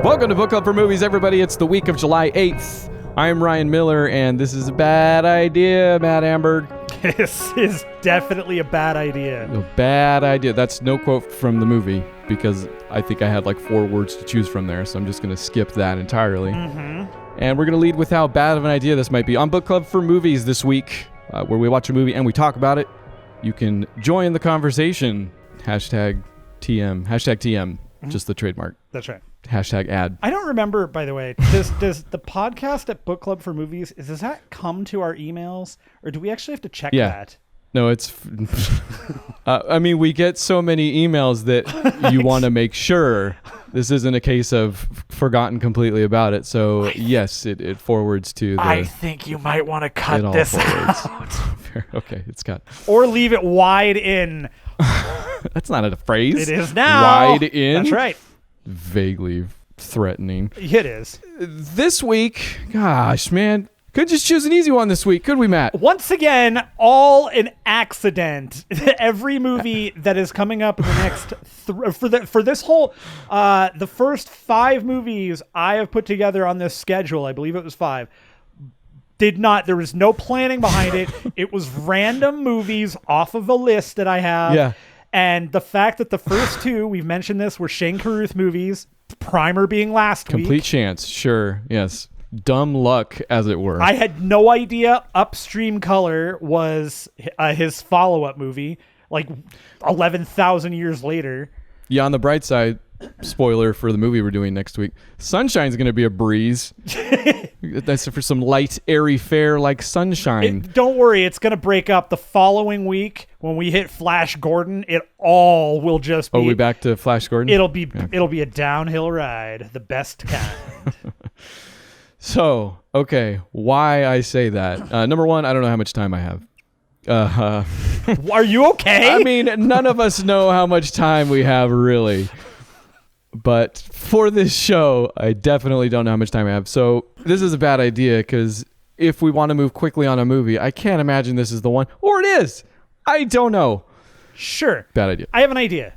Welcome to Book Club for Movies, everybody. It's the week of July 8th. I'm Ryan Miller, and this is a bad idea, Matt Amberg. This is definitely a bad idea. A bad idea. That's no quote from the movie, because I think I had like 4 words to choose from there, so I'm just going to skip that entirely. And we're going to lead with how bad of an idea this might be. On Book Club for Movies this week, where we watch a movie and we talk about it, you can join the conversation. Hashtag TM, just the trademark. That's right. Hashtag ad. I don't remember, by the way, does the podcast at Book Club for Movies, does that come to our emails, or do we actually have to check that? No, it's... I mean, we get so many emails that you want to make sure this isn't a case of forgotten completely about it. So, yes, it forwards to the... I think you might want to cut this out. Okay, it's cut. Or leave it wide in. That's not a phrase. It is now. Wide in? That's right. Vaguely threatening. It is. This week, gosh, man, could just choose an easy one this week, could we, Matt? Once again, all an accident. Every movie that is coming up in the next for this whole the first 5 movies I have put together on this schedule, I believe it was 5. There was no planning behind it. It was random movies off of a list that I have. Yeah. And the fact that the first 2, we've mentioned this, were Shane Carruth movies, Primer being last week. Complete chance, sure, yes. Dumb luck, as it were. I had no idea Upstream Color was his follow-up movie, like 11,000 years later. Yeah, on the bright side, spoiler for the movie we're doing next week, Sunshine's going to be a breeze. That's for some light, airy fare like sunshine. Don't worry, it's going to break up the following week when we hit Flash Gordon. It all will just be... Oh, we back to Flash Gordon? It'll be a downhill ride, the best kind. So, okay, why I say that. Number one, I don't know how much time I have. Are you okay? I mean, none of us know how much time we have, really. But for this show, I definitely don't know how much time I have. So this is a bad idea, because if we want to move quickly on a movie, I can't imagine this is the one. Or it is. I don't know. Sure. Bad idea. I have an idea.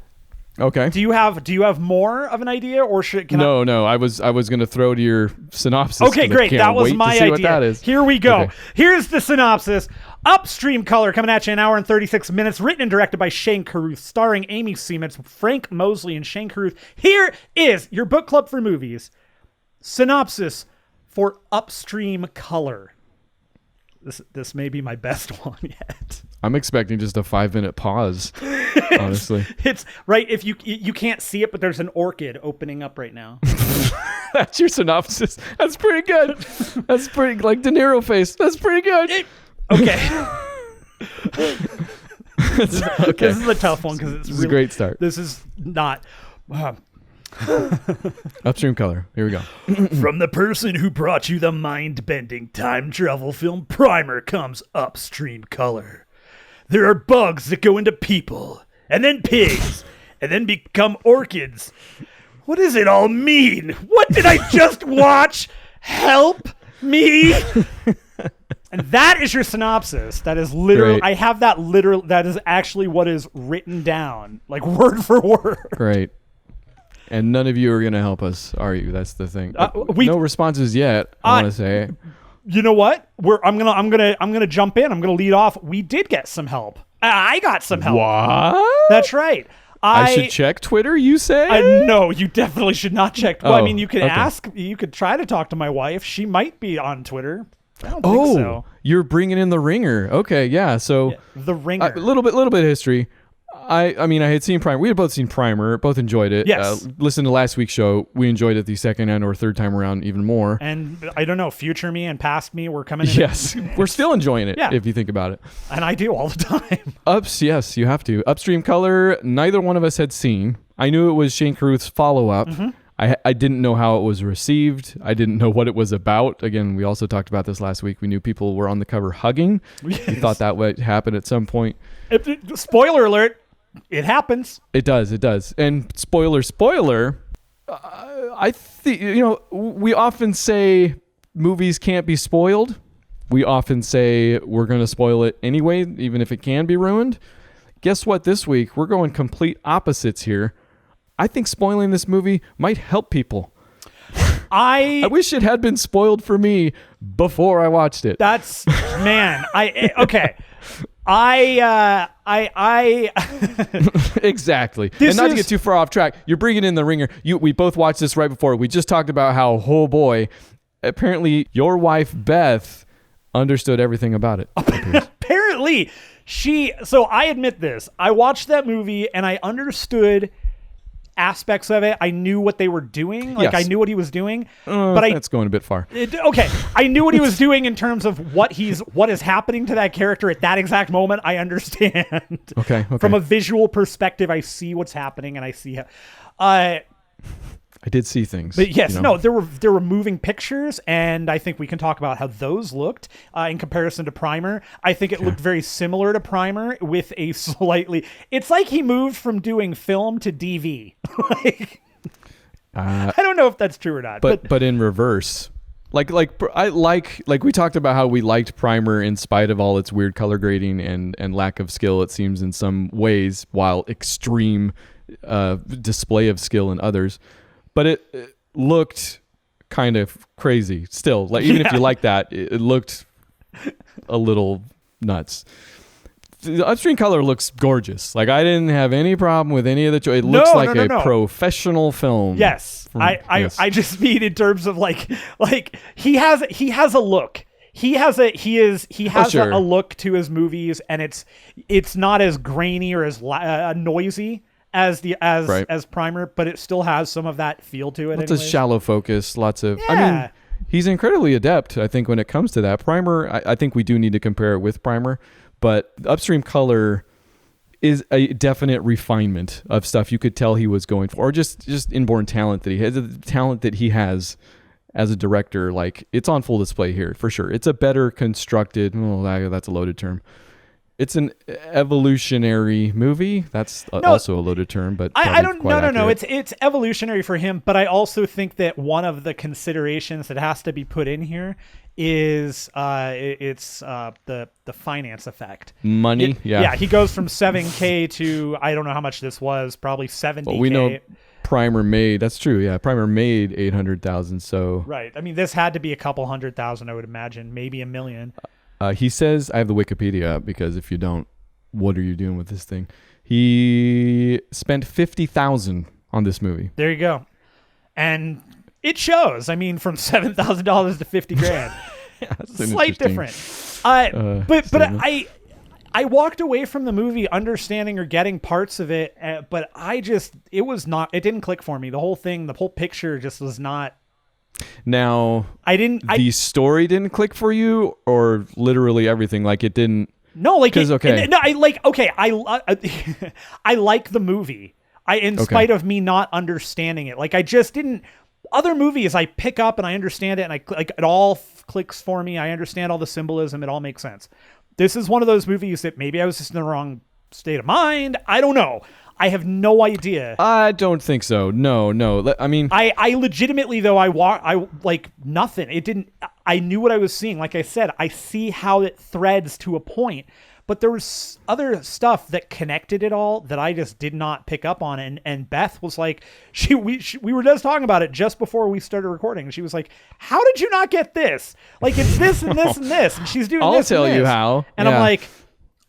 Okay. Do you have more of an idea, or No. I was going to throw to your synopsis. Okay, great. That was my idea. What that is. Here we go. Okay. Here's the synopsis. Upstream Color coming at you in an hour and 36 minutes. Written and directed by Shane Carruth, starring Amy Seimetz, Frank Mosley, and Shane Carruth. Here is your Book Club for Movies synopsis for Upstream Color. This may be my best one yet. I'm expecting just a 5-minute pause, honestly. It's right. If you can't see it, but there's an orchid opening up right now. That's your synopsis. That's pretty good. That's pretty, like De Niro face. That's pretty good. Okay. Okay. This is a tough one, because it's a great start. This is not. Upstream Color. Here we go. From the person who brought you the mind-bending time travel film Primer comes Upstream Color. There are bugs that go into people, and then pigs, and then become orchids. What does it all mean? What did I just watch? Help me! And that is your synopsis. That is literal. I have that literal. That is actually what is written down, like word for word. Great. And none of you are going to help us, are you? That's the thing. No responses yet, I want to say. You know what? I'm gonna jump in. I'm gonna lead off. We did get some help. I got some help. What? That's right. I should check Twitter, you say? No, you definitely should not check. Well, I mean, you could ask. You could try to talk to my wife. She might be on Twitter. I don't think so. You're bringing in the ringer. Okay, yeah. So the ringer. A little bit of history. I mean, I had seen Primer. We had both seen Primer. Both enjoyed it. Yes. Listen to last week's show. We enjoyed it the second and or third time around even more. And I don't know, future me and past me were coming in. Yes. We're still enjoying it, if you think about it. And I do all the time. Yes, you have to. Upstream Color, neither one of us had seen. I knew it was Shane Carruth's follow-up. Mm-hmm. I didn't know how it was received. I didn't know what it was about. Again, we also talked about this last week. We knew people were on the cover hugging. Yes. We thought that would happen at some point. Spoiler alert. It happens. It does. And spoiler, I think, we often say movies can't be spoiled. We often say we're going to spoil it anyway, even if it can be ruined. Guess what? This week, we're going complete opposites here. I think spoiling this movie might help people. I wish it had been spoiled for me before I watched it. That's man. Okay. I Exactly. And not to get too far off track, you're bringing in the ringer. We both watched this right before. We just talked about how, oh boy, apparently your wife Beth understood everything about it. Apparently, so I admit this. I watched that movie and I understood aspects of it. I knew what they were doing. Like, yes. I knew what he was doing. But that's going a bit far. Okay. I knew what he was doing in terms of what is happening to that character at that exact moment. I understand. Okay. From a visual perspective, I see what's happening and I see how... I did see things. But yes, no, there were moving pictures, and I think we can talk about how those looked in comparison to Primer. I think it looked very similar to Primer with a slightly... It's like he moved from doing film to DV. I don't know if that's true or not. But in reverse. Like we talked about how we liked Primer in spite of all its weird color grading and lack of skill, it seems, in some ways, while extreme display of skill in others. But it looked kind of crazy still. Like, even if you like that, it looked a little nuts. The Upstream color looks gorgeous. Like, I didn't have any problem with any of the choice. It looks like a professional film. Yes. I just mean in terms of like he has a look. He has a look to his movies, and it's not as grainy or as noisy as Primer, but it still has some of that feel to it. Lots of shallow focus, lots of... Yeah. I mean, he's incredibly adept, I think, when it comes to that. Primer, I think we do need to compare it with Primer, but Upstream color is a definite refinement of stuff you could tell he was going for, or just inborn talent that he has, the talent that he has as a director. Like, it's on full display here, for sure. It's a better constructed... that's a loaded term. It's an evolutionary movie. That's also a loaded term, but I don't. No. It's evolutionary for him, but I also think that one of the considerations that has to be put in here is the finance effect. Money, yeah. He goes from 7K to, I don't know how much this was, probably 70K. Well, we know Primer made. That's true. Yeah, Primer made 800,000. So right. I mean, this had to be a couple 100,000, I would imagine, maybe $1 million. He says, I have the Wikipedia up because if you don't, what are you doing with this thing? He spent $50,000 on this movie. There you go. And it shows. I mean, from $7,000 to $50,000. Yeah, that's a slight difference. But I walked away from the movie understanding or getting parts of it, but it didn't click for me. The whole picture just was not. Now, the story didn't click for you, or literally everything? Like, it didn't. No, like I like the movie. In spite of me not understanding it, like, I just didn't. Other movies I pick up and I understand it, and it all clicks for me. I understand all the symbolism. It all makes sense. This is one of those movies that maybe I was just in the wrong state of mind. I don't know. I have no idea. I don't think so. No. I mean, I legitimately, though, I like nothing. It didn't. I knew what I was seeing. Like I said, I see how it threads to a point, but there was other stuff that connected it all that I just did not pick up on. And Beth was like, we were just talking about it just before we started recording. She was like, "How did you not get this? Like, it's this and this and this." And she's doing. I'll tell you how. And I'm like,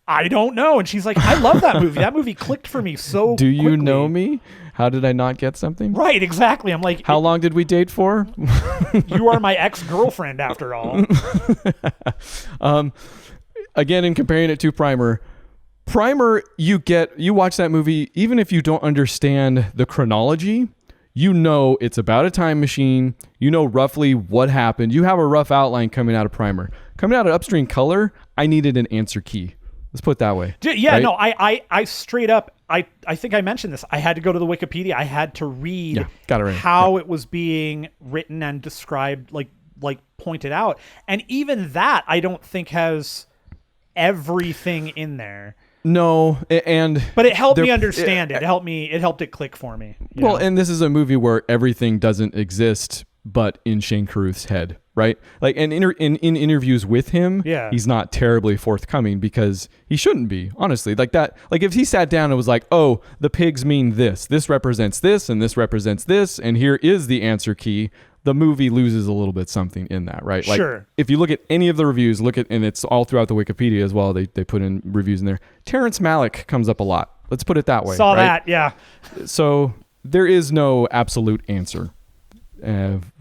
I don't know. And she's like, I love that movie. That movie clicked for me so Do you quickly. know me? How did I not get something? Right, exactly. I'm like, how long did we date for? You are my ex-girlfriend after all. Again, in comparing it to Primer, you watch that movie, even if you don't understand the chronology, you know it's about a time machine. You know roughly what happened. You have a rough outline coming out of Primer. Coming out of Upstream color, I needed an answer key. Let's put it that way. Yeah, right? No, I straight up, I think I mentioned this. I had to go to the Wikipedia. I had to read how it was being written and described, like pointed out. And even that, I don't think has everything in there. No, but it helped me understand it. It helped it click for me. Well, and this is a movie where everything doesn't exist but in Shane Carruth's head. right? Like, and in interviews with him, Yeah. he's not terribly forthcoming because he shouldn't be, honestly. Like that, like if he sat down and was like, oh, the pigs mean this represents this, and this represents this, and here is the answer key, the movie loses a little bit something in that, right? Like, Sure. if you look at any of the reviews, and it's all throughout the Wikipedia as well, they put in reviews in there. Terrence Malick comes up a lot. Let's put it that way. Saw right? that, yeah. So there is no absolute answer.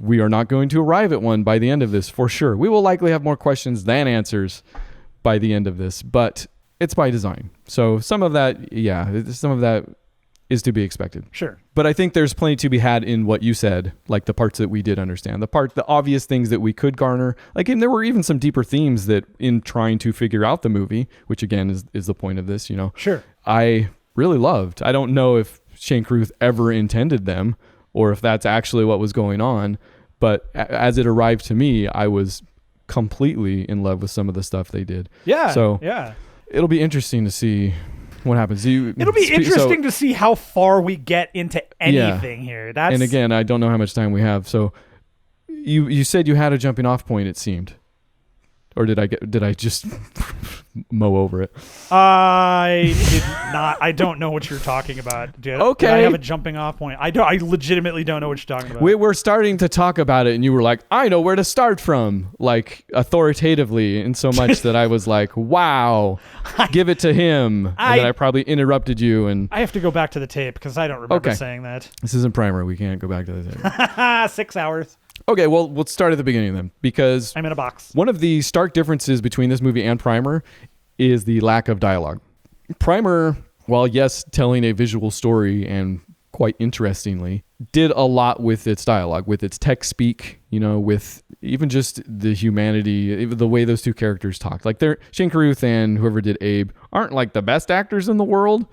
We are not going to arrive at one by the end of this, for sure. We will likely have more questions than answers by the end of this, but it's by design. So some of that is to be expected. Sure. But I think there's plenty to be had in what you said, like the parts that we did understand, the obvious things that we could garner. Like, and there were even some deeper themes that in trying to figure out the movie, which again is the point of this, Sure. I really loved. I don't know if Shane Carruth ever intended them or if that's actually what was going on, but as it arrived to me, I was completely in love with some of the stuff they did. Yeah. So yeah. It'll be interesting to see what happens. It'll be interesting to see how far we get into anything here. And again, I don't know how much time we have. So you said you had a jumping off point, it seemed. Or did I just mow over it? I did not. I don't know what you're talking about. Did I have a jumping off point? I legitimately don't know what you're talking about. We were starting to talk about it, and you were like, "I know where to start from," like authoritatively, in so much that I was like, "Wow, give it to him." And then I probably interrupted you, and I have to go back to the tape because I don't remember saying that. This isn't Primer. We can't go back to the tape. 6 hours. Okay, well, let's start at the beginning then, because I'm in a box. One of the stark differences between this movie and Primer is the lack of dialogue. Primer, while yes, telling a visual story and quite interestingly, did a lot with its dialogue, with its tech speak, with even just the humanity, the way those two characters talked. Like Shane Carruth and whoever did Abe aren't like the best actors in the world,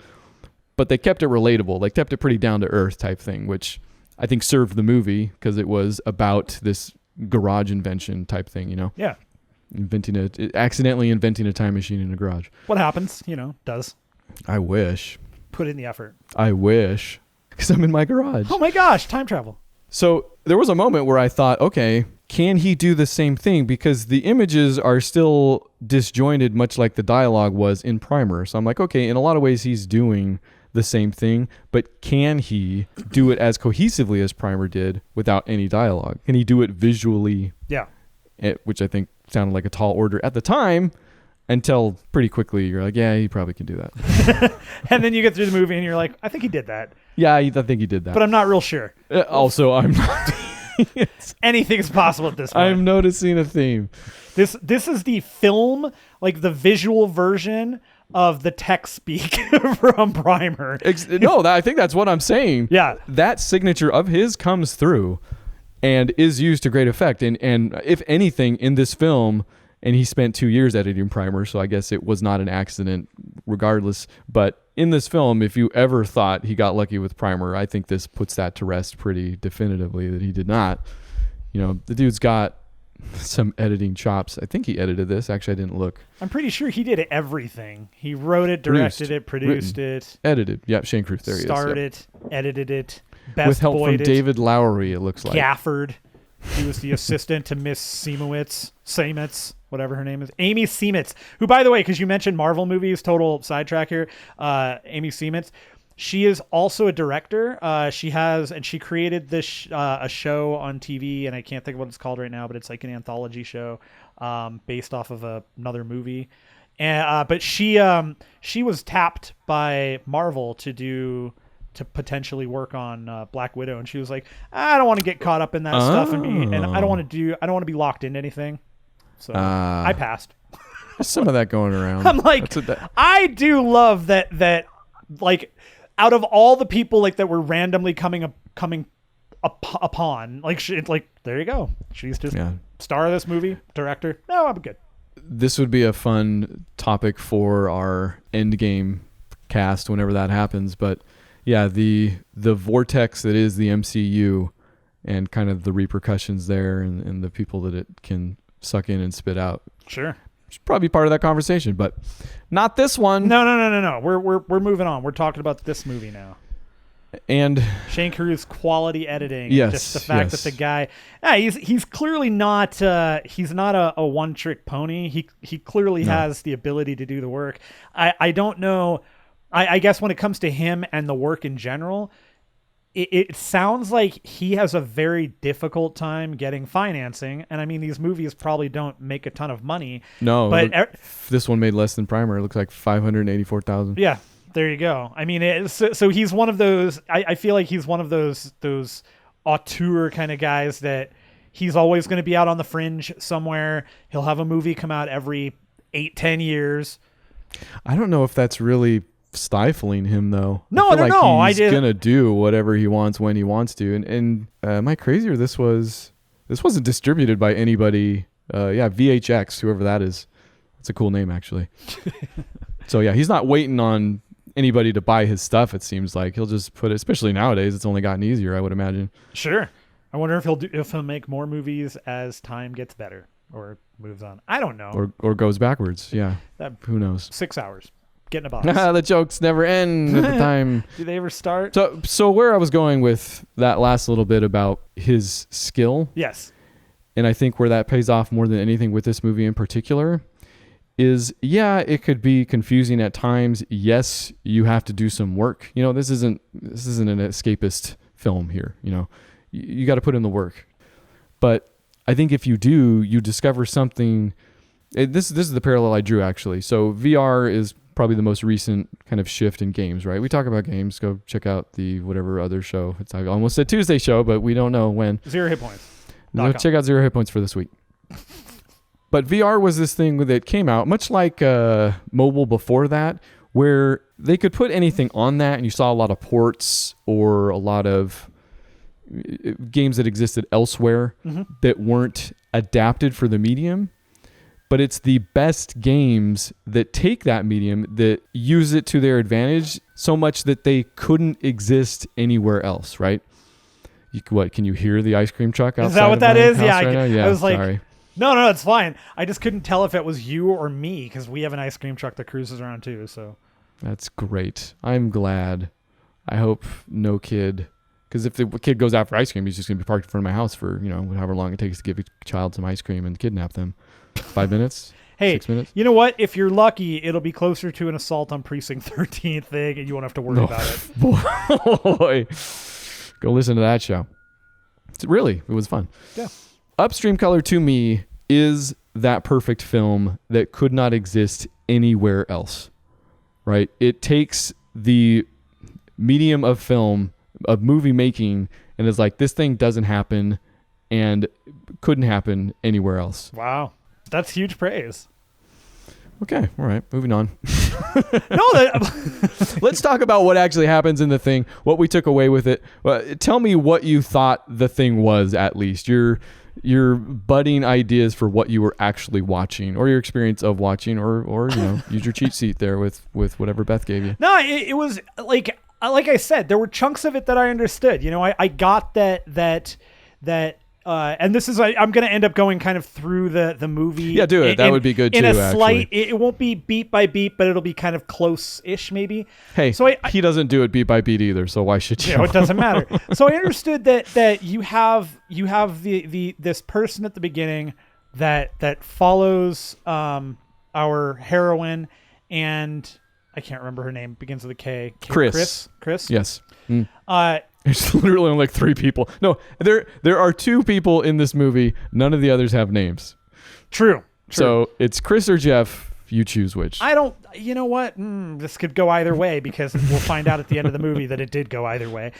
but they kept it relatable. They kept it pretty down to earth type thing, which I think served the movie because it was about this garage invention type thing, Yeah. Accidentally inventing a time machine in a garage. What happens, does. I wish. Put in the effort. I wish. Because I'm in my garage. Oh my gosh, time travel. So there was a moment where I thought, okay, can he do the same thing? Because the images are still disjointed, much like the dialogue was in Primer. So I'm like, okay, in a lot of ways he's doing the same thing, but can he do it as cohesively as Primer did without any dialogue? Can he do it visually? Yeah. Which I think sounded like a tall order at the time, until pretty quickly you're like, yeah, he probably can do that. And then you get through the movie and you're like, I think he did that. Yeah, I think he did that. But I'm not real sure. Also, I'm not. Anything's possible at this point. I'm noticing a theme. This is the film, like the visual version of the tech speak from Primer. I think that's what I'm saying. Yeah. That signature of his comes through and is used to great effect. And if anything, in this film, and he spent 2 years editing Primer, so I guess it was not an accident regardless. But in this film, if you ever thought he got lucky with Primer, I think this puts that to rest pretty definitively that he did not. The dude's got some editing chops. I think he edited this. Actually, I didn't look. I'm pretty sure he did everything. He wrote it, directed it, produced it. Edited. Yep, Shane Carruth. There he is. Starred it, edited it. Best with help from it, David Lowery, it looks like. Gafford. He was the assistant to Miss Seimetz, whatever her name is. Amy Seimetz, who, by the way, because you mentioned Marvel movies, total sidetrack here, Amy Seimetz, she is also a director. She created this a show on TV, and I can't think of what it's called right now, but it's like an anthology show based off of another movie. And but she was tapped by Marvel to potentially work on Black Widow, and she was like, I don't want to get caught up in that stuff, and I don't want to be locked into anything. So I passed. Some of that going around. I'm like, I do love that like out of all the people like that were randomly coming upon, like there you go. She's just star of this movie, director. No, I'm good. This would be a fun topic for our Endgame cast whenever that happens, but yeah, the vortex that is the MCU and kind of the repercussions there and the people that it can suck in and spit out. Sure. Should probably be part of that conversation, but not this one. No. We're moving on. We're talking about this movie now. And Shane Carruth's quality editing. Yes, Just the fact yes. that the guy, he's clearly not he's not a one trick pony. He clearly has the ability to do the work. I don't know. I guess when it comes to him and the work in general, it sounds like he has a very difficult time getting financing. And I mean, these movies probably don't make a ton of money. No, but this one made less than Primer. It looks like 584,000. Yeah, there you go. I mean, so he's one of those. I feel like he's one of those auteur kind of guys that he's always going to be out on the fringe somewhere. He'll have a movie come out every 8-10 years. I don't know if that's really stifling him though. No, I feel like he's gonna do whatever he wants when he wants to. And am I crazy, or this wasn't distributed by anybody? VHX, whoever that is. That's a cool name actually. So yeah, he's not waiting on anybody to buy his stuff. It seems like he'll just put it. Especially nowadays, it's only gotten easier, I would imagine. Sure. I wonder if he'll make more movies as time gets better or moves on. I don't know. Or goes backwards. Yeah. Who knows? 6 hours. Get in a box. The jokes never end at the time. Do they ever start? So where I was going with that last little bit about his skill. Yes. And I think where that pays off more than anything with this movie in particular is, it could be confusing at times. Yes, you have to do some work. This isn't an escapist film here. You got to put in the work. But I think if you do, you discover something. This is the parallel I drew actually. So VR is probably the most recent kind of shift in games, right? We talk about games. Go check out the whatever other show. I almost said Tuesday show, but we don't know when. 0 Hit Points. Go check out 0 Hit Points for this week. But VR was this thing that came out, much like mobile before that, where they could put anything on that, and you saw a lot of ports or a lot of games that existed elsewhere that weren't adapted for the medium. But it's the best games that take that medium, that use it to their advantage so much that they couldn't exist anywhere else, right? Can you hear the ice cream truck outside? Is that what that is? Yeah, I was like, sorry. No, it's fine. I just couldn't tell if it was you or me because we have an ice cream truck that cruises around too. So that's great. I'm glad. I hope no kid, because if the kid goes out for ice cream, he's just going to be parked in front of my house for however long it takes to give a child some ice cream and kidnap them. 5 minutes. Hey, 6 minutes. You know what? If you're lucky, it'll be closer to an assault on precinct 13 thing, and you won't have to worry about it. Boy, go listen to that show. It was fun. Yeah. Upstream Color to me is that perfect film that could not exist anywhere else, right? It takes the medium of film, of movie making, and is like, this thing doesn't happen and couldn't happen anywhere else. Wow. That's huge praise. Okay, all right, moving on. No, Let's talk about what actually happens in the thing, what we took away with it. Tell me what you thought the thing was, at least. Your budding ideas for what you were actually watching, or your experience of watching, or use your cheat sheet there with whatever Beth gave you. No, it was like I said, there were chunks of it that I understood. I got that and this is, I'm going to end up going kind of through the movie. Yeah, do it. That would be good too, in a actually. Slight, it won't be beat by beat, but it'll be kind of close-ish maybe. Hey, so he doesn't do it beat by beat either, so why should you? It doesn't matter. So I understood that you have the this person at the beginning that follows our heroine, and I can't remember her name. Begins with a K. Chris. Yes. There's literally only like 3 people. No, there are 2 people in this movie. None of the others have names. True. So it's Chris or Jeff. You choose which. You know what? This could go either way because we'll find out at the end of the movie that it did go either way.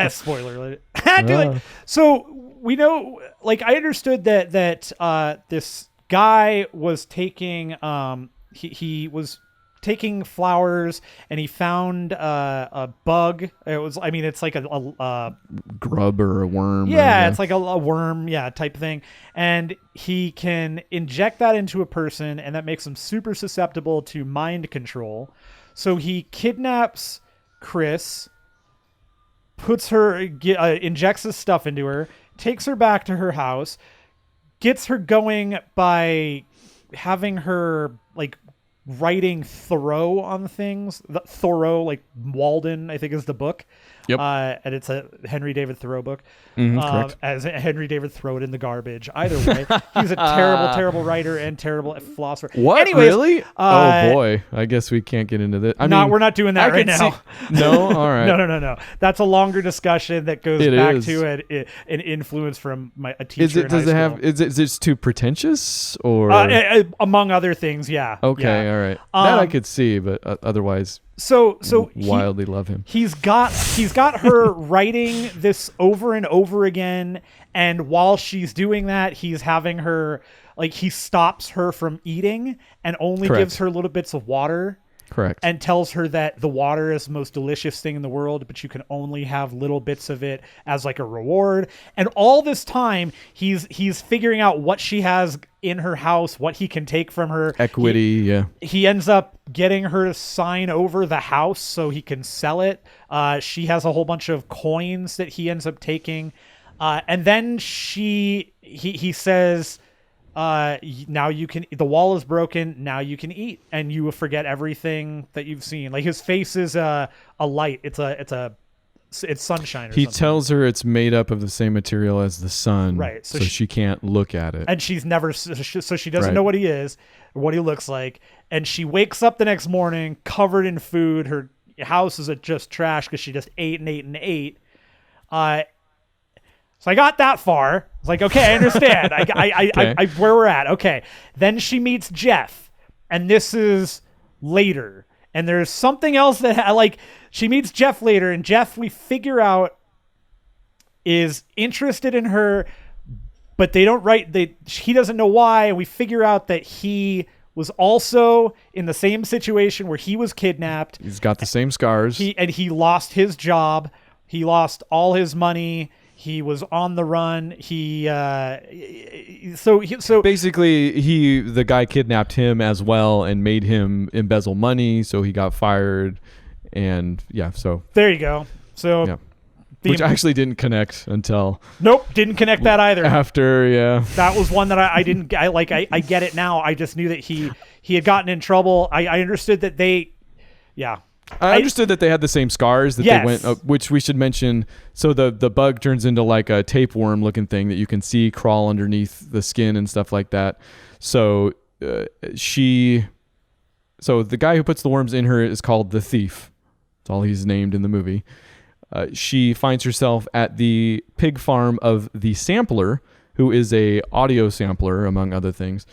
Spoiler alert. So we know, like, I understood that this guy was taking, he was taking flowers, and he found a bug. It's like a grub or a worm. Yeah, it's like a worm, type thing. And he can inject that into a person, and that makes them super susceptible to mind control. So he kidnaps Chris, injects his stuff into her, takes her back to her house, gets her going by having her like writing Thoreau on things. Thoreau, like Walden, I think is the book. Yep. And it's a Henry David Thoreau book. Correct. As Henry David throw it in the garbage. Either way, he's a terrible, terrible writer and terrible philosopher. What? Anyways, Really? Oh boy, I guess we can't get into this. We're not doing that right now. No, all right. No. That's a longer discussion that goes back to an influence from a teacher. Is it? Does it have? Is it too pretentious or? Among other things, yeah. Okay, yeah. all right. That I could see, but otherwise. So wildly love him. He's got her writing this over and over again, and while she's doing that, he's having her he stops her from eating and only gives her little bits of water. Correct. And tells her that the water is the most delicious thing in the world, but you can only have little bits of it as like a reward. And all this time, he's figuring out what she has in her house, what he can take from her. Equity, He ends up getting her to sign over the house so he can sell it. She has a whole bunch of coins that he ends up taking. And then he says... now you can, the wall is broken, now you can eat, and you will forget everything that you've seen. Like his face is a light. It's sunshine or he something. tells her it's made up of the same material as the sun, right? So she can't look at it, and she's never, so she doesn't know what he is or what he looks like. And she wakes up the next morning covered in food. Her house is just trash because she just ate and ate and ate. So I got that far. It's like, okay, I understand. I where we're at. Okay. Then she meets Jeff, and this is later. And there's something else that she meets Jeff later, and Jeff, we figure out, is interested in her, but they don't he doesn't know why. And we figure out that he was also in the same situation where he was kidnapped. He's got the same scars. He lost his job. He lost all his money. He was on the run. So basically, the guy kidnapped him as well and made him embezzle money, so he got fired, and so there you go. So which actually didn't connect until didn't connect that either. After that was one that I didn't. I get it now. I just knew that he had gotten in trouble. I understood that they. I understood that they had the same scars that they went, which we should mention. So the bug turns into like a tapeworm looking thing that you can see crawl underneath the skin and stuff like that. So the guy who puts the worms in her is called the Thief. That's all he's named in the movie. She finds herself at the pig farm of the Sampler, who is a audio sampler, among other things.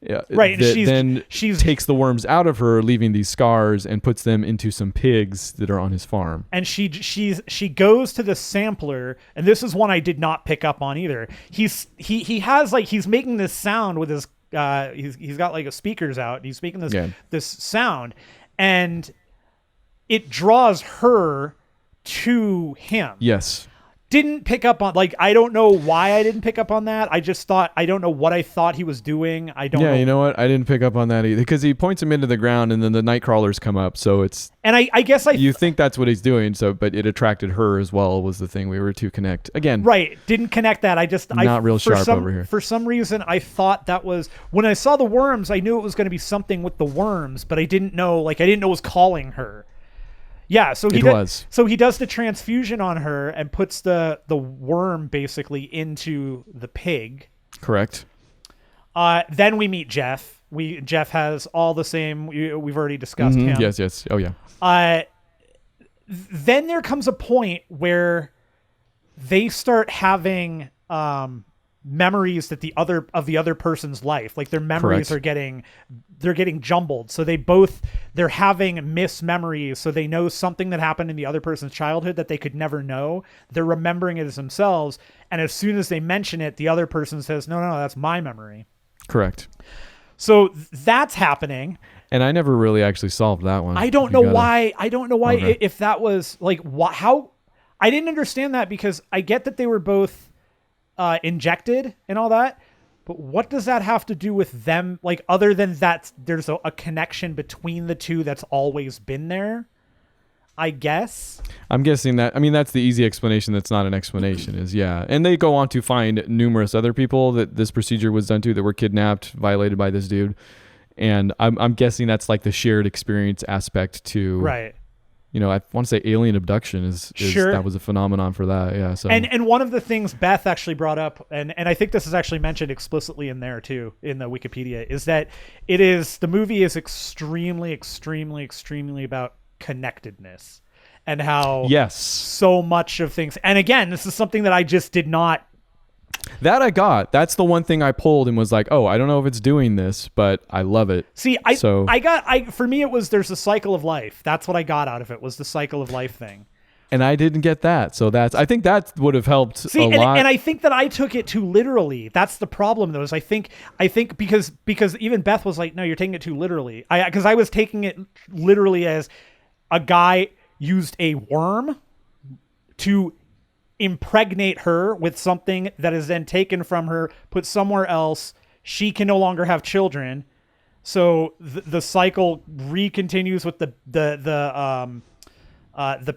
Yeah, right. She takes the worms out of her, leaving these scars, and puts them into some pigs that are on his farm. And she goes to the Sampler, and this is one I did not pick up on either. He has he's making this sound with his he's got a speakers out. And he's making this sound, and it draws her to him. Yes. Didn't pick up on I don't know why I didn't pick up on that. I just thought I don't know what I thought he was doing. I don't know. Yeah, you know what? I didn't pick up on that either because he points him into the ground and then the night crawlers come up. So it's I guess you think that's what he's doing. So but it attracted her as well was the thing we were to connect again. Right, didn't connect that. Not real sharp over here. For some reason, I thought that was when I saw the worms. I knew it was going to be something with the worms, but I didn't know I didn't know it was calling her. Yeah, so he does the transfusion on her and puts the worm basically into the pig. Correct. Then we meet Jeff. Jeff has all the same. We've already discussed him. Yes. Oh yeah. Then there comes a point where they start having memories that the other person's life, their memories Correct. they're getting jumbled. So they're having mismemories. So they know something that happened in the other person's childhood that they could never know. They're remembering it as themselves. And as soon as they mention it, the other person says, no, that's my memory. Correct. So that's happening. And I never really actually solved that one. I don't know why if that was how I didn't understand that because I get that they were both injected and all that, but what does that have to do with them? Other than that, there's a connection between the two that's always been there. I guess. I'm guessing that. I mean, that's the easy explanation. That's not an explanation. And they go on to find numerous other people that this procedure was done to that were kidnapped, violated by this dude, And I'm guessing that's like the shared experience aspect to, Right. I want to say alien abduction is Sure. that was a phenomenon for that. Yeah. So And one of the things Beth actually brought up, and I think this is actually mentioned explicitly in there too, in the Wikipedia, is that the movie is extremely, extremely, extremely about connectedness and how yes, so much of things. And again, this is something that I just did not. that I got. That's the one thing I pulled and was like, oh, I don't know if it's doing this, but I love it. See, for me, it was there's a cycle of life. That's what I got out of it, was the cycle of life thing. And I didn't get that. So I think that would have helped a lot. And I think that I took it too literally. That's the problem, though, is I think because even Beth was like, no, you're taking it too literally. Because I was taking it literally as a guy used a worm to impregnate her with something that is then taken from her, put somewhere else. She can no longer have children. So the cycle continues with the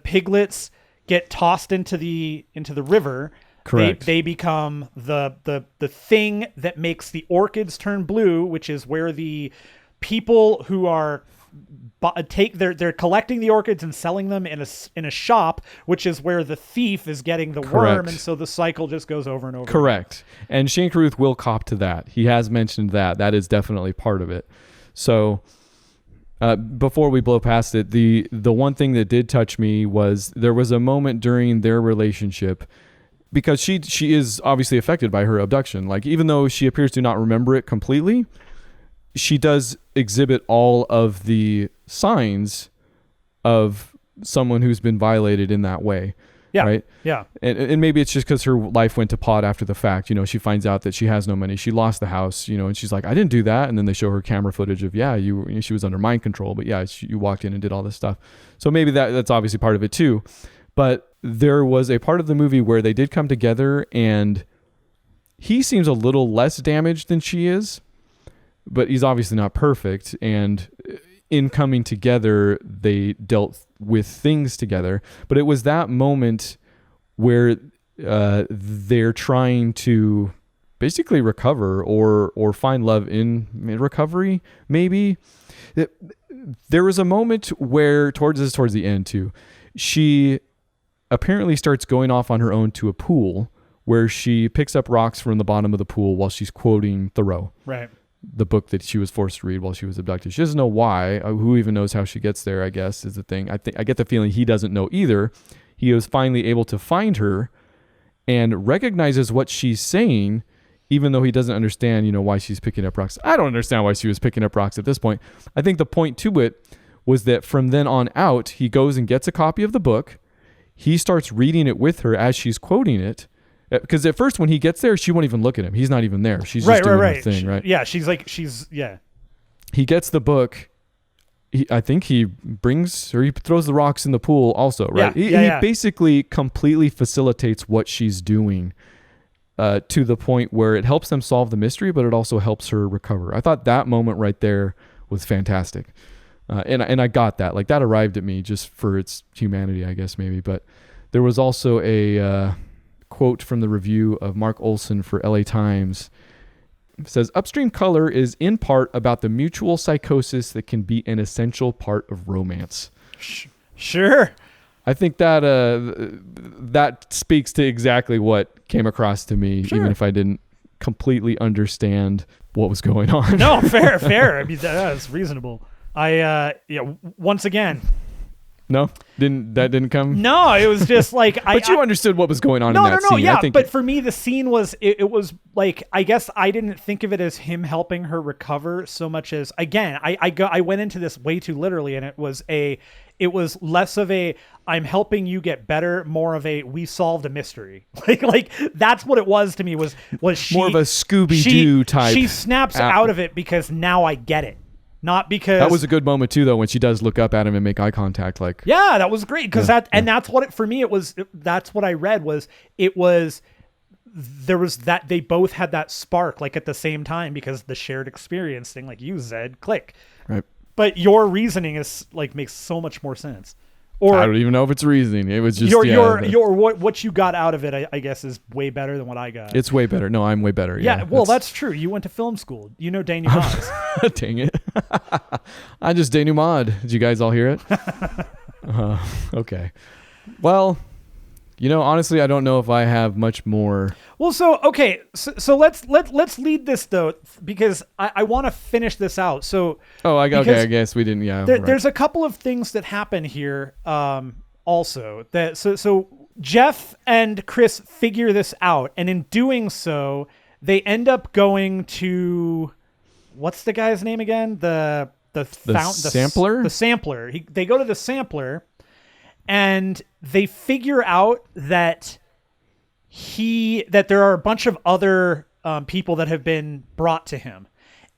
piglets get tossed into the river. Correct. They become the thing that makes the orchids turn blue, which is where the people who are they're collecting the orchids and selling them in a shop, which is where the thief is getting the worm, and so the cycle just goes over and over. Correct. And Shane Carruth will cop to that. He has mentioned that. That is definitely part of it. So before we blow past it, the one thing that did touch me was there was a moment during their relationship, because she is obviously affected by her abduction. Like, even though she appears to not remember it completely, she does exhibit all of the signs of someone who's been violated in that way. Yeah. Right. Yeah. And maybe it's just because her life went to pot after the fact. She finds out that she has no money. She lost the house, and she's like, I didn't do that. And then they show her camera footage of, she was under mind control, but you walked in and did all this stuff. So maybe that's obviously part of it too. But there was a part of the movie where they did come together, and he seems a little less damaged than she is, but he's obviously not perfect. And in coming together, they dealt with things together. But it was that moment where they're trying to basically recover or find love in recovery, maybe. There was a moment where, towards the end too, she apparently starts going off on her own to a pool where she picks up rocks from the bottom of the pool while she's quoting Thoreau. Right. The book that she was forced to read while she was abducted. She doesn't know why. Who even knows how she gets there, I guess, is the thing. I get the feeling he doesn't know either. He was finally able to find her and recognizes what she's saying, even though he doesn't understand, why she's picking up rocks. I don't understand why she was picking up rocks at this point. I think the point to it was that from then on out, he goes and gets a copy of the book. He starts reading it with her as she's quoting it. Because at first when he gets there, she won't even look at him. He's not even there. She's just doing her thing, right? Yeah, He gets the book. I think he throws the rocks in the pool also, right? He basically completely facilitates what she's doing to the point where it helps them solve the mystery, but it also helps her recover. I thought that moment right there was fantastic. And I got that. Like, that arrived at me just for its humanity, I guess, maybe. But there was also a quote from the review of Mark Olson for LA Times. It says, Upstream Color is in part about the mutual psychosis that can be an essential part of romance. Sure. I think that that speaks to exactly what came across to me, even if I didn't completely understand what was going on. No, fair. I mean, that's reasonable. Once again. No, didn't come. No, it was just like but you understood what was going on in that scene. Yeah, I think but for me, the scene was it was like, I guess I didn't think of it as him helping her recover so much as, again, I went into this way too literally, and it was less of a I'm helping you get better, more of a we solved a mystery. Like that's what it was to me. Was she more of a Scooby-Doo type? She snaps out of it because now I get it. Not because that was a good moment too, though, when she does look up at him and make eye contact. Like, yeah, that was great because that's what for me it was. That's what I read was there was that they both had that spark like at the same time because the shared experience thing, like you said, click. Right. But your reasoning is like makes so much more sense. Or I don't even know if it's reasoning. It was just what you got out of it, I guess, is way better than what I got. It's way better. No, I'm way better. Yeah, well, that's true. You went to film school. You know denouement. Dang it. I just denouement. Did you guys all hear it? Okay. Well, honestly, I don't know if I have much more. Well, so let's lead this though, because I want to finish this out. So I guess we didn't. Yeah, there's a couple of things that happen here. Also that so Jeff and Chris figure this out, and in doing so, they end up going to, what's the guy's name again? The sampler. The sampler. They go to the sampler, and they figure out that there are a bunch of other people that have been brought to him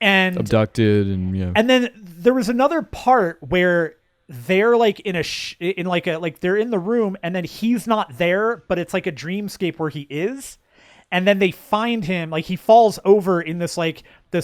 and abducted, and then there was another part where they're like they're in the room, and then he's not there, but it's like a dreamscape where he is, and then they find him, like he falls over in this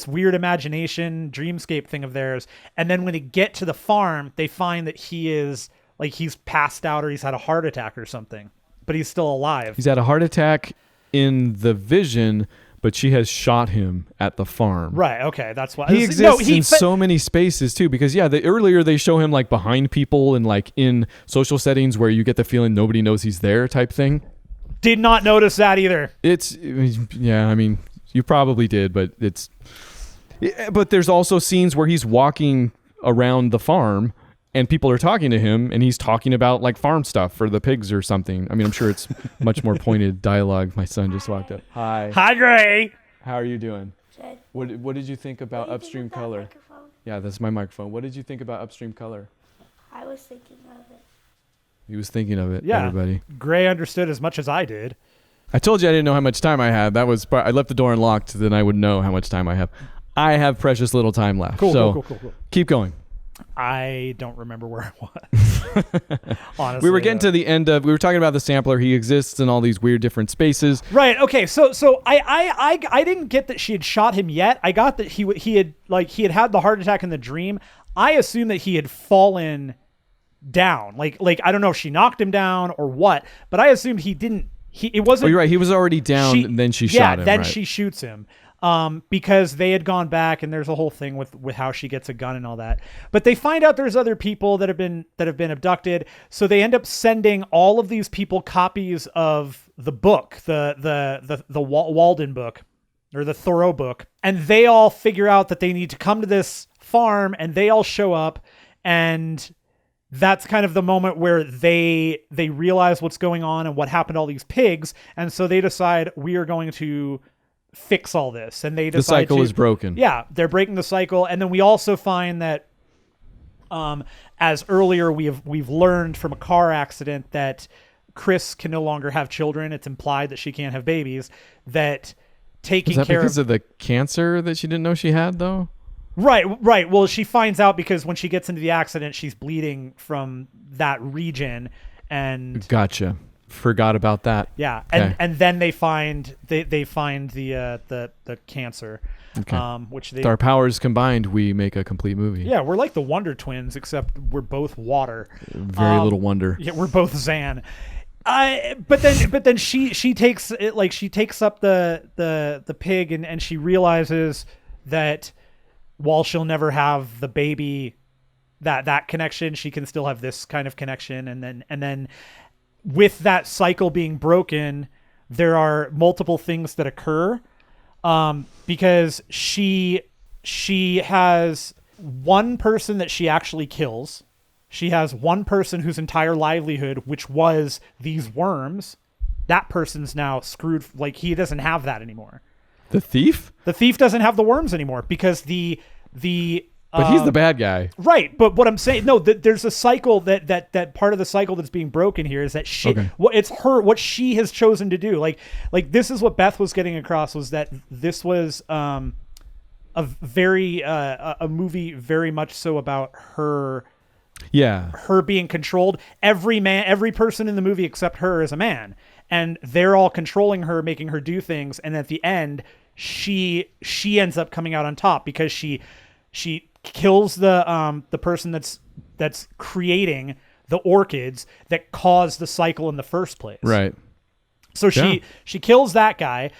weird imagination dreamscape thing of theirs, and then when they get to the farm, they find that he is like he's passed out or he's had a heart attack or something. But he's still alive. He's had a heart attack in the vision, but she has shot him at the farm. Right. Okay. That's why he exists in so many spaces too. Because earlier they show him like behind people and like in social settings where you get the feeling nobody knows he's there type thing. Did not notice that either. I mean, you probably did, but but there's also scenes where he's walking around the farm. And people are talking to him, and he's talking about like farm stuff for the pigs or something. I mean, I'm sure it's much more pointed dialogue. My son just walked up. Hi. Hi, Gray. How are you doing? Good. What did you think about Upstream Color? Microphone? Yeah, that's my microphone. What did you think about Upstream Color? I was thinking of it. He was thinking of it. Yeah, everybody. Gray understood as much as I did. I told you I didn't know how much time I had. I left the door unlocked, then I would know how much time I have. I have precious little time left. Cool. Keep going. I don't remember where I was. Honestly, we were getting to the end of. We were talking about the sampler. He exists in all these weird different spaces. Right. Okay. So I didn't get that she had shot him yet. I got that he had had the heart attack in the dream. I assumed that he had fallen down. Like I don't know if she knocked him down or what, but I assumed he didn't. It wasn't. Oh, you're right. He was already down, and then she shot him. Yeah. Then she shoots him. Because they had gone back, and there's a whole thing with how she gets a gun and all that. But they find out there's other people that have been abducted. So they end up sending all of these people copies of the book, the Walden book, or the Thoreau book, and they all figure out that they need to come to this farm, and they all show up, and that's kind of the moment where they realize what's going on and what happened to all these pigs, and so they decide we are going to fix all this, and they decide the cycle is broken. Yeah, they're breaking the cycle. And then we also find that as earlier we've learned from a car accident that Chris can no longer have children. It's implied that she can't have babies. That taking care because of the cancer that she didn't know she had, though. Right. Well, she finds out because when she gets into the accident, she's bleeding from that region. And gotcha. Forgot about that. Yeah, and then they find the cancer, which with our powers combined, we make a complete movie. Yeah, we're like the Wonder Twins, except we're both water. Very little wonder. Yeah, we're both Zan. But then she takes it, like she takes up the pig, and she realizes that while she'll never have the baby, that connection, she can still have this kind of connection, and then. With that cycle being broken, there are multiple things that occur because she has one person that she actually kills. She has one person whose entire livelihood, which was these worms, that person's now screwed. Like he doesn't have that anymore. The thief? The thief doesn't have the worms anymore because the But he's the bad guy. Right. But what I'm saying, no, there's a cycle that part of the cycle that's being broken here is that what she has chosen to do. Like this is what Beth was getting across, was that this was a movie very much so about her. Yeah. Her being controlled. Every person in the movie except her is a man, and they're all controlling her, making her do things. And at the end, she ends up coming out on top because she kills the person that's creating the orchids that caused the cycle in the first place. Right. So she kills that guy.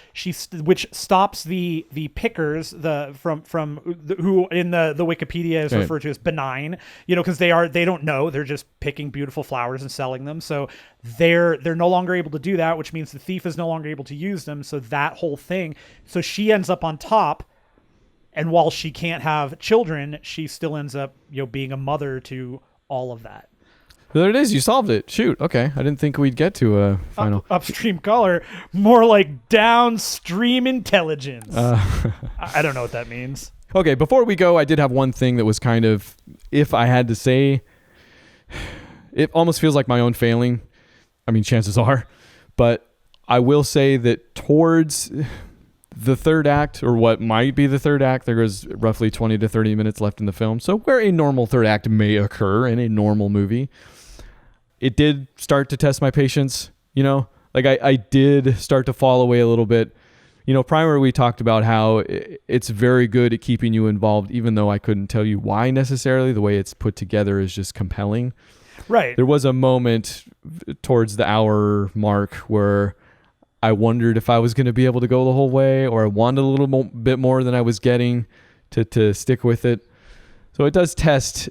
Which stops the pickers who in the Wikipedia is referred to as benign. Because they don't know, they're just picking beautiful flowers and selling them. So they're no longer able to do that, which means the thief is no longer able to use them. So that whole thing. So she ends up on top, and while she can't have children, she still ends up being a mother to all of that. There it is. You solved it. Shoot. Okay. I didn't think we'd get to a final. Upstream color, more like downstream intelligence. I don't know what that means. Okay. Before we go, I did have one thing that was kind of, if I had to say, it almost feels like my own failing. I mean, chances are. But I will say that towards the third act, or what might be the third act, there was roughly 20 to 30 minutes left in the film. So where a normal third act may occur in a normal movie, it did start to test my patience, like I did start to fall away a little bit. Primer, we talked about how it's very good at keeping you involved, even though I couldn't tell you why necessarily. The way it's put together is just compelling. Right. There was a moment towards the hour mark where I wondered if I was going to be able to go the whole way, or I wanted a little bit more than I was getting to stick with it. So it does test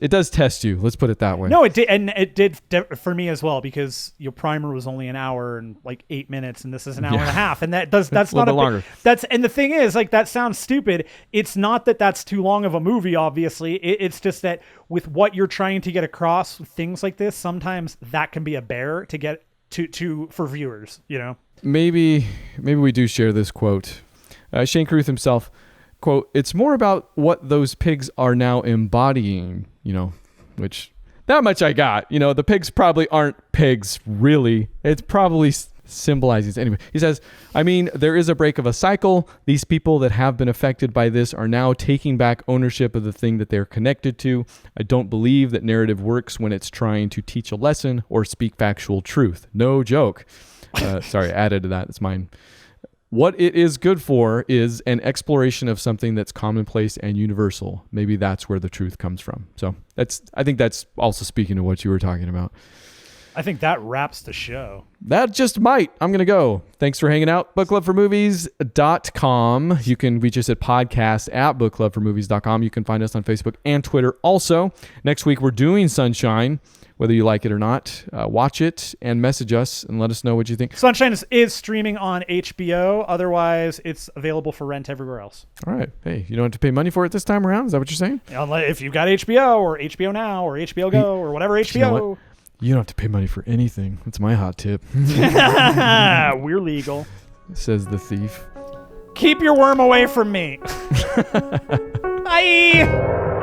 you. Let's put it that way. No, it did, and it did for me as well, because your primer was only an hour and like 8 minutes, and this is an hour and a half, and that's not a bit longer. And the thing is, like, that sounds stupid. It's not that that's too long of a movie. Obviously, it's just that with what you're trying to get across with things like this, sometimes that can be a bear to get to for viewers. Maybe we do share this quote. Shane Carruth himself. Quote, "It's more about what those pigs are now embodying," which that much I got. The pigs probably aren't pigs, really. It's probably symbolizing. Anyway, he says, "I mean, there is a break of a cycle. These people that have been affected by this are now taking back ownership of the thing that they're connected to. I don't believe that narrative works when it's trying to teach a lesson or speak factual truth. No joke." Sorry, I added to that. It's mine. "What it is good for is an exploration of something that's commonplace and universal. Maybe that's where the truth comes from." So I think that's also speaking to what you were talking about. I think that wraps the show. That just might. I'm going to go. Thanks for hanging out. bookclubformovies.com. You can reach us at podcast@bookclubformovies.com. You can find us on Facebook and Twitter also. Next week, we're doing Sunshine. Whether you like it or not, watch it and message us and let us know what you think. Sunshine is streaming on HBO. Otherwise, it's available for rent everywhere else. All right. Hey, you don't have to pay money for it this time around? Is that what you're saying? If you've got HBO or HBO Now or HBO Go or whatever HBO. You know what? You don't have to pay money for anything. That's my hot tip. We're legal. Says the thief. Keep your worm away from me. Bye.